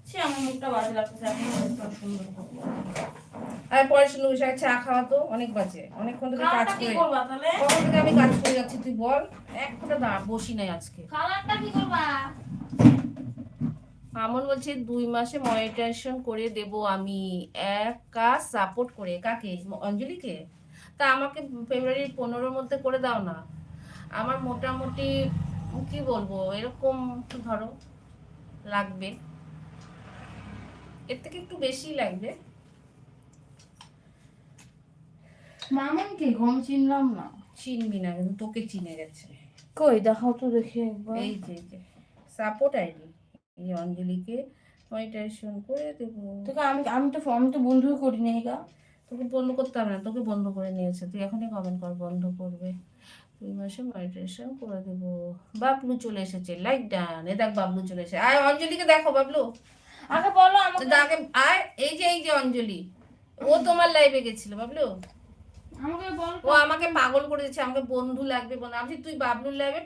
সে আমার মুখটা বাজে লাগতেছে, এখন সুন্দর করবো। আর পরে শুনে বসে চা খাওয়া তো অনেক বাজে, অনেকক্ষণ থেকে কাজ কালারটা কি করে। করবা তাহলে? কখন থেকে আমি কাজ করে যাচ্ছি তুই বল, এক ফোঁটা বসি নাই আজকে। কালারটা কি করবা? আমন বলছে 2 মাসে মনিটাইজেশন করে দেব আমি, এক কাজ সাপোর্ট করে। কাকে? অঞ্জলিকে? তা আমাকে ফেব্রুয়ারি 15-র মধ্যে করে দাও না। আমার মোটামুটি কি বলবো, এরকম ধরো লাগবে, এর থেকে একটু বেশি লাগবে। মামনকে ঘুম চিনলাম না। চিনবি না, কিন্তু তোকে চিনে গেছে। কই দেখাও তো দেখি একবার। এই যে সাপোর্ট আইডি, এই অঞ্জলিকে মনিটাইজেশন করে দেব। তোকে আমি তো বন্ধু করিনি গা। তোকে বন্ধ করতে হবে না, তোকে বন্ধ করে নিয়েছে, তুই এখনই কমেন্ট কর বন্ধ করবে। 2 মাসে মনিটাইজেশন করে দেব। বাবলু চলে এসেছে, লাইক ডান। এ দেখ বাবলু চলে এসেছে, আয় অঞ্জলিকে দেখো বাবলু। আগে বলো আমাকে। আগে আয়, এই যে অঞ্জলি, ও তোমার লাইভে গেছিল বাবলু। আমাকে বল। ও আমাকে পাগল করে দিচ্ছে, আমাকে বন্ধু লাগবে বন্ধু। আমি তুই বাবলুর লাইভে